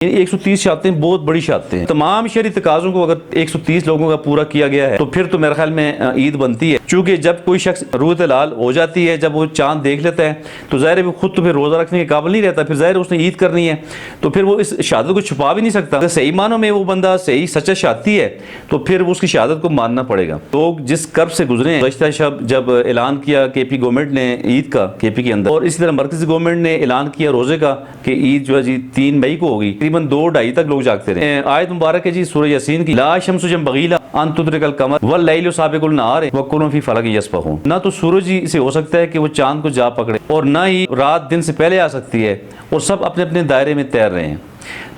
130 शहादतें बहुत बड़ी शहादतें हैं। तमाम शहरी तकाज़ों को अगर 130 लोगों का पूरा किया गया है तो फिर तो मेरे ख्याल में ईद बनती है। चूँकि जब कोई शख्स रूह लाल हो जाती है, जब वो चांद देख लेता है तो ज़ाहिर है वो खुद तो फिर रोज़ा रखने के काबिल नहीं रहता, फिर ज़ाहिर है उसने ईद करनी है, तो फिर वो इस शहादत को छुपा भी नहीं सकता। अगर सही मानों में वो बंदा सही सच्चा शहादती है तो फिर उसकी शहादत को मानना पड़ेगा। लोग जिस कर्ब से गुजरे हैं, गुज़श्ता शब जब ऐलान किया KP गवर्नमेंट ने ईद का KP के अंदर, और इसी तरह मरकज़ी गवर्नमेंट ने ऐलान किया रोज़े का कि ईद जो है जी 3 मई को होगी, तकरीबन 2-2:30 तक लोग जागते रहे। आयत मुबारक है जी सूरह यासीन की, ला शम्सु जंबगीला अन तुदरिकल कमर वल लैलु साबिकुल नहार व कुल्लुन फी फलकिन यस्बहून। ना तो सूरज ही से हो सकता है कि वो चांद को जा पकड़े और ना ही रात दिन से पहले आ सकती है, और सब अपने अपने दायरे में तैर रहे हैं।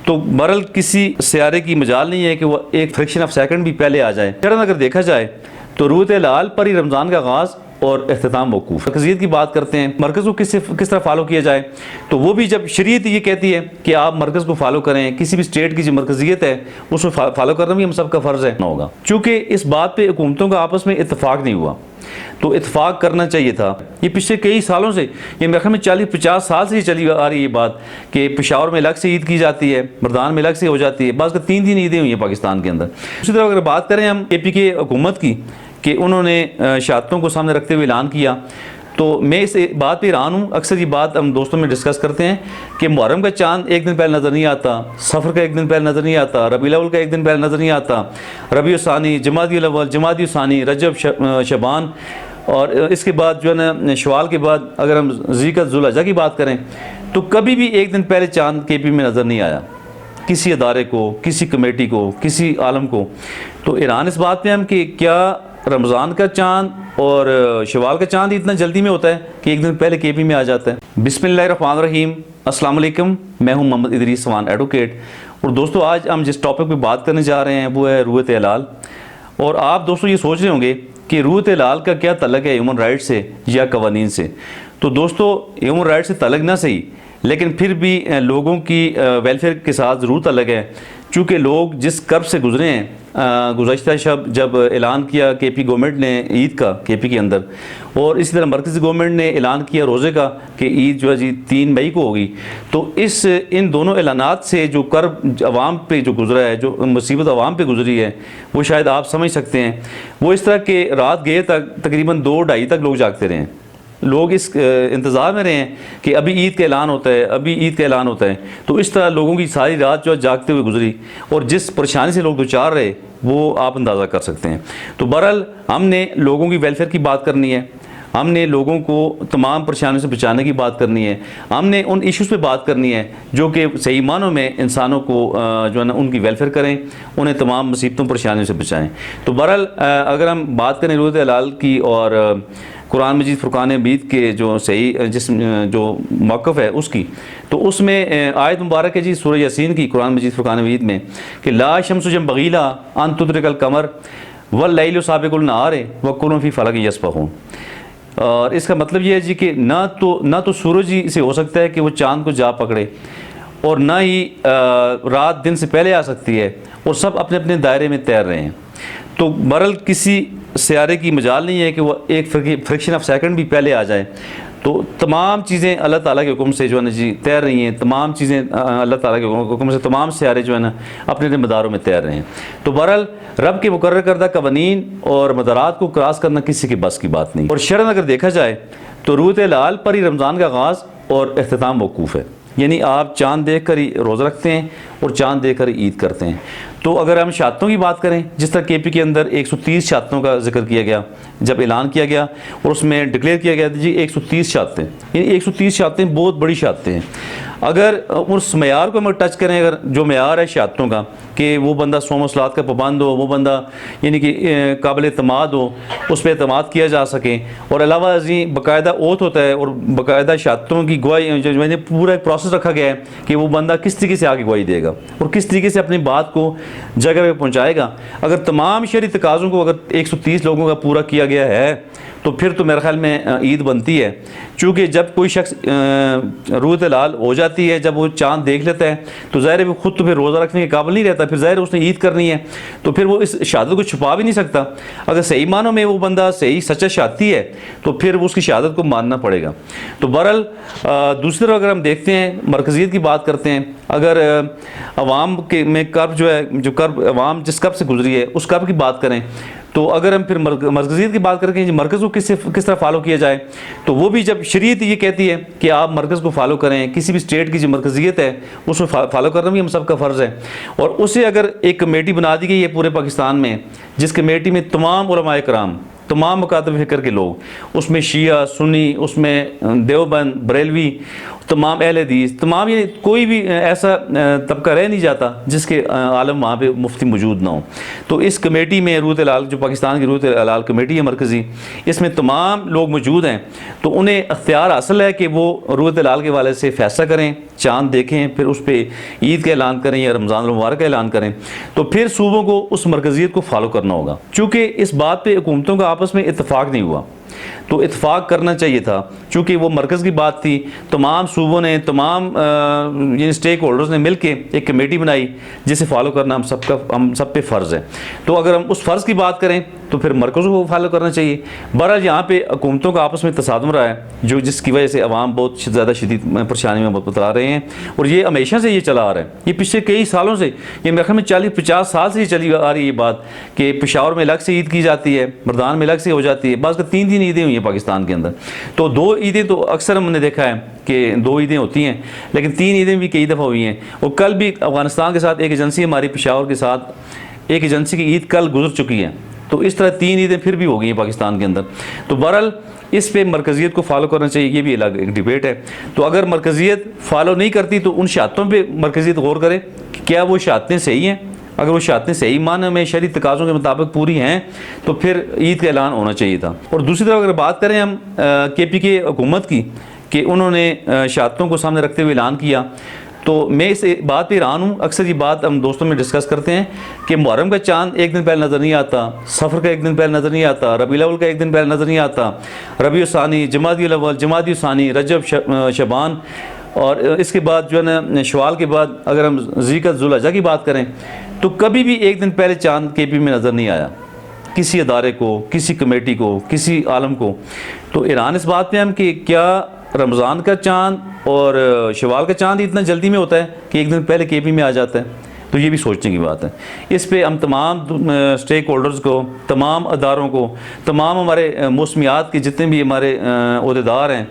तो बहरहाल किसी सियारे की मजाल नहीं है कि वो एक फ्रैक्शन ऑफ सेकंड भी पहले आ जाए। अगर देखा जाए तो रूह लाल पर ही रमज़ान का आगाज़ और इख्तिताम मौकूफ़। मरकज़ियत की बात करते हैं, मरकज़ को किस तरह फॉलो किया जाए, तो वो भी जब शरीयत ये कहती है कि आप मरकज़ को फॉलो करें, किसी भी स्टेट की जो मरकज़ियत है उसको फॉलो करना भी हम सबका फ़र्ज़ है ना होगा। चूँकि इस बात पर हुकूमतों का आपस में इत्तफाक़ नहीं हुआ, तो इत्तफाक़ करना चाहिए था। ये पिछले कई सालों से, ये मेरे ख्याल में 40-50 साल से ये चली आ रही है बात कि पेशावर में अलग से ईद की जाती है, मर्दान में अलग से हो जाती है, बस 3 ईदें हुई हैं पाकिस्तान के अंदर। उसी तरह अगर बात करें हम KP की हुकूमत की कि उन्होंने शहादतों को सामने रखते हुए ऐलान किया, तो मैं इस बात पर हैरान हूँ। अक्सर ये बात हम दोस्तों में डिस्कस करते हैं कि मुहर्रम का चांद एक दिन पहले नज़र नहीं आता, सफ़र का एक दिन पहले नज़र नहीं आता, रबीउल अव्वल का एक दिन पहले नज़र नहीं आता, रबीउल सानी, जमादियुल अव्वल, जमादियुल सानी, रजब, शबान, और इसके बाद जो है ना शवाल के बाद अगर हम ज़िलक़द ज़ुल्हिज्जा की बात करें तो कभी भी एक दिन पहले चांद KP में नज़र नहीं आया किसी अदारे को, किसी कमेटी को, किसी आलम को। तो ईरान इस बात पे हम कि क्या रमज़ान का चांद और शवाल का चांद इतना जल्दी में होता है कि एक दिन पहले KP में आ जाता है। बिस्मिल्लाहिर्रहमानिर्रहीम, अस्सलाम वालेकुम, मैं हूं मोहम्मद इदरीस स्वान एडवोकेट। और दोस्तों आज हम जिस टॉपिक पे बात करने जा रहे हैं वो है रूह लाल। और आप दोस्तों ये सोच रहे होंगे कि रूह लाल का क्या तल्लुक़ है ह्यूमन राइट से या कवानीन से। तो दोस्तों ह्यूमन राइट से तल्लुक़ ना सही, लेकिन फिर भी लोगों की वेलफेयर के साथ ज़रूर तल्लुक़ है। चूँकि लोग जिस कर्ब से गुजरे हैं, गुज़श्ता शब जब ऐलान किया KP गवर्नमेंट ने ईद का KP के अंदर, और इसी तरह मरकज़ी गवर्नमेंट ने ऐलान किया रोज़े का कि ईद जो है जी 3 मई को होगी, तो इन दोनों ऐलानात से जो कर्ब अवाम पे जो गुजरा है, जो मुसीबत अवाम पे गुजरी है, वो शायद आप समझ सकते हैं। वो इस तरह के रात गए तक तकरीबन 2-2:30 तक लोग जागते रहे हैं। लोग इस इंतज़ार में रहे हैं कि अभी ईद का ऐलान होता है, अभी ईद का ऐलान होता है। तो इस तरह लोगों की सारी रात जो जागते हुए गुजरी, और जिस परेशानी से लोग दुचार रहे वो आप अंदाज़ा कर सकते हैं। तो बहरहाल हमने लोगों की वेलफेयर की बात करनी है, हमने लोगों को तमाम परेशानियों से बचाने की बात करनी है, हमने उन इश्यूज़ पे बात करनी है जो कि सही मानों में इंसानों को जो है ना उनकी वेलफेयर करें, उन्हें तमाम मुसीबतों परेशानियों से बचाएं। तो बहरहाल अगर हम बात करें रूह लाल की और कुरान मजीद फुरकान हमीद के जो सही जो मौक़िफ़ है उसकी, तो उसमें आयत मुबारक है जी सूरह यासीन की, कुरान मजीद फुरकान हमीद में कि ला शम्सु जंबगीला अन तुदरिकल कमर वल लैलु साबिकुल नहार व कुल्लुन फी फलकिन यस्बहून। और इसका मतलब ये है जी कि ना तो सूरज ही से हो सकता है कि वो चांद को जा पकड़े, और ना ही रात दिन से पहले आ सकती है, और सब अपने अपने दायरे में तैर रहे हैं। तो बहरहाल किसी सियारे की मजाल नहीं है कि वो एक फ्रैक्शन ऑफ सेकंड भी पहले आ जाए। तो तमाम चीज़ें अल्लाह ताला के हुक्म से जो है ना जी तैर रही हैं, तमाम चीज़ें अल्लाह ताला के हुक्म से तमाम सियारे जो है ना अपने अपने मदारों में तैर रहे हैं। तो बहरहाल रब के मुकर्रर करदा कवानीन और मदारात को क्रॉस करना किसी के बस की बात नहीं। और शरन अगर देखा जाए तो रूह लाल पर ही रमज़ान का आगाज़ और इख्तिताम मौकूफ़ है, यानी आप चांद देख कर ही रोज़ा रखते हैं और चांद देख कर ही ईद करते हैं। तो अगर हम शहादतों की बात करें, जिस तरह KP के अंदर 130 शहादतों का जिक्र किया गया जब ऐलान किया गया, और उसमें डिक्लेयर किया गया जी 130 शहादतें, यानी 130 शहादतें बहुत बड़ी शहादतें हैं। अगर उस मैयार को हम टच करें, अगर जो मैयार है शहादतों का कि वो बंदा सोम सलात का पाबंद हो, वो बंदा यानी कि काबिल एतमाद हो, उस पर एतमाद किया जा सके, और अलावा जी बाकायदा ओथ होता है और बाकायदा शहादतों की गवाही जो मैंने पूरा एक प्रोसेस रखा गया है कि वो बंदा किस तरीके से आगे गवाही देगा और किस तरीके से अपनी बात को जगह पे पहुंचाएगा। अगर तमाम शहरी तकाज़ों को अगर 130 लोगों का पूरा किया गया है तो फिर तो मेरे ख्याल में ईद बनती है। चूँकि जब कोई शख्स रूह लाल हो जाती है, जब वो चाँद देख लेता है तो ज़ाहिर है वो खुद तो फिर रोज़ा रखने के काबिल नहीं रहता, फिर ज़ाहिर है उसने ईद करनी है, तो फिर वो इस शहादत को छुपा भी नहीं सकता। अगर सही मानों में वो बंदा सही सच्चा शहादती है तो फिर वो उसकी शहादत को मानना पड़ेगा। तो बहरहाल दूसरी तरफ अगर हम देखते हैं, मरकज़ियत की बात करते हैं, अगर अवाम के में कर्ब जो है, जो कर्ब अवाम जिस कर्ब से गुजरी है उस कर्ब की बात करें, तो अगर हम फिर मरकज़ियत की बात करके मरकज़ को किस तरह फॉलो किया जाए, तो वो भी जब शरीयत ये कहती है कि आप मरकज़ को फॉलो करें, किसी भी स्टेट की जो मरकज़ियत है उसको फॉलो करना भी हम सबका फ़र्ज़ है। और उससे अगर एक कमेटी बना दी गई है पूरे पाकिस्तान में, जिस कमेटी में तमाम उलमाए कराम, तमाम मकातब फ़िक्र के लोग, उसमें शिया सुन्नी, उसमें देवबंद बरेलवी, तमाम अहले हदीस, तमाम, ये कोई भी ऐसा तबका रह नहीं जाता जिसके आलम वहाँ पे मुफ्ती मौजूद ना हो। तो इस कमेटी में रूह लाल, जो पाकिस्तान की रूह लाल कमेटी है मरकज़ी, इसमें तमाम लोग मौजूद हैं। तो उन्हें अख्तियार हासिल है कि वो रूह लाल के वाले से फ़ैसला करें, चाँद देखें, फिर उस पर ईद का ऐलान करें या रमज़ान मुबारक का ऐलान करें। तो फिर सूबों को उस मरकज़ियत को फॉलो करना होगा। चूँकि इस बात पर हुकूमतों का आपस में इत्तफाक़ नहीं हुआ, तो इत्फाक करना चाहिए था। चूँकि वो मरकज़ की बात थी, तमाम सूबों ने, तमाम स्टेक होल्डर्स ने मिल के एक कमेटी बनाई जिसे फॉलो करना हम सब पे फ़र्ज़ है। तो अगर हम उस फ़र्ज़ की बात करें तो फिर मरकज़ को फॉलो करना चाहिए। बहरहाल यहाँ पे हुकूमतों का आपस में तसादम रहा है, जो जिसकी वजह से अवाम बहुत ज़्यादा शदीद परेशानी में बतला रहे हैं, और ये हमेशा से ये चला आ रहा है। ये पिछले कई सालों से, ये मेरे ख्याल में 40-50 साल से ये चली आ रही है ये बात कि पेशावर में अलग से ईद की जाती है, मर्दान में अलग से हो जाती है। बस 3 ईदें हुई हैं पाकिस्तान के अंदर, तो 2 ईदें तो अक्सर हमने देखा है कि 2 ईदें होती हैं, लेकिन 3 ईदें भी कई दफ़ा हुई हैं। और कल भी अफ़गानिस्तान के साथ एक एजेंसी हमारी पेशावर के साथ एक एजेंसी की ईद कल गुजर चुकी है, तो इस तरह 3 ईदें फिर भी हो गई हैं पाकिस्तान के अंदर। तो बहरहाल इस पे मरकज़ियत को फॉलो करना चाहिए, ये भी अलग एक डिबेट है। तो अगर मरकज़ियत फॉलो नहीं करती तो उन शहादतों पे मरकज़ियत गौर करे कि क्या वो शहादतें सही हैं। अगर वो शहादतें सही माने में शरई तकाज़ों के मुताबिक पूरी हैं तो फिर ईद का ऐलान होना चाहिए था। और दूसरी तरफ अगर बात करें हम KPK हुकूमत की, कि उन्होंने शहादतों को सामने रखते हुए ऐलान किया, तो मैं इस बात पे हैरान हूँ। अक्सर ये बात हम दोस्तों में डिस्कस करते हैं कि मुहर्रम का चांद एक दिन पहले नज़र नहीं आता, सफ़र का एक दिन पहले नज़र नहीं आता, रबीउल अव्वल का एक दिन पहले नज़र नहीं आता, रबीउल सानी, जमादियुल अव्वल, जमादियुल सानी, रजब, शबान, और इसके बाद जो है ना शवाल के बाद अगर हम ज़िलक़अदा ज़ुल्हिज्जा की बात करें तो कभी भी एक दिन पहले चांद KP में नज़र नहीं आया, किसी अदारे को, किसी कमेटी को, किसी आलम को। तो ईरान इस बात पे हम कि क्या रमज़ान का चांद और शवाल का चांद इतना जल्दी में होता है कि एक दिन पहले KP में आ जाता है? तो ये भी सोचने की बात है। इस पे हम तमाम स्टेक होल्डर्स को, तमाम अदारों को, तमाम हमारे मौसमियात के जितने भी हमारे ओहदेदार हैं,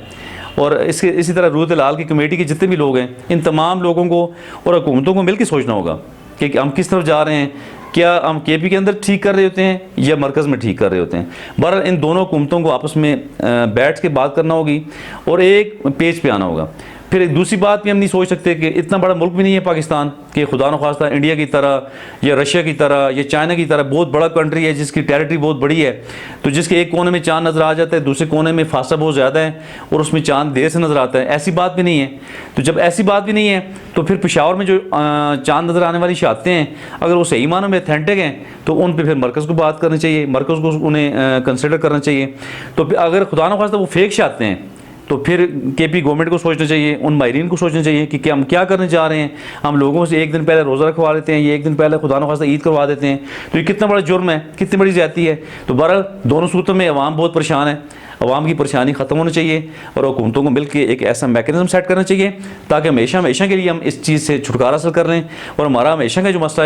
और इसी तरह रूह लाल की कमेटी के जितने भी लोग हैं, इन तमाम लोगों को और हुकूमतों को मिलकर सोचना होगा कि हम किस तरफ जा रहे हैं। क्या हम KP के अंदर ठीक कर रहे होते हैं या मरकज़ में ठीक कर रहे होते हैं? बहरहाल इन दोनों हुकूमतों को आपस में बैठ के बात करना होगी और एक पेज पे आना होगा। फिर एक दूसरी बात भी हम नहीं सोच सकते कि इतना बड़ा मुल्क भी नहीं है पाकिस्तान कि खुदा न खास्ता इंडिया की तरह या रशिया की तरह या चाइना की तरह बहुत बड़ा कंट्री है जिसकी टेरिटरी बहुत बड़ी है, तो जिसके एक कोने में चांद नज़र आ जाता है, दूसरे कोने में फासला बहुत ज़्यादा है और उसमें चांद देर से नज़र आता है। ऐसी बात भी नहीं है। तो जब ऐसी बात भी नहीं है तो फिर पेशावर में जो चांद नज़र आने वाली शहादतें हैं, अगर वो सही मानों में अथेंटिक हैं तो उन पर फिर मरकज़ को बात करनी चाहिए, मरकज़ को उन्हें कंसिडर करना चाहिए। तो अगर खुदा न खास्ता वो फेक शहादतें हैं तो फिर KP गवर्नमेंट को सोचना चाहिए, उन माहिरीन को सोचना चाहिए कि क्या हम क्या करने जा रहे हैं। हम लोगों से एक दिन पहले रोज़ा रखवा लेते हैं, ये एक दिन पहले खुदा न खास्ता ईद करवा देते हैं, तो ये कितना बड़ा जुर्म है, कितनी बड़ी ज़्यादती है। तो बहरहाल दोनों सूरतों में अवाम बहुत परेशान है। अवाम की परेशानी ख़त्म होनी चाहिए और हुकूमतों को मिलकर एक ऐसा मैकेनिज़्म सेट करना चाहिए ताकि हमेशा के लिए हम इस चीज़ से छुटकारा हासिल कर लें और हमारा हमेशा का जो मसला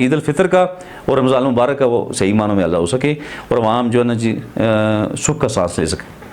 ईद उल फितर का और रमज़ान मुबारक का वो सही मानों में अदा हो सके और अवाम जो है ना जी सुख का सांस ले सके।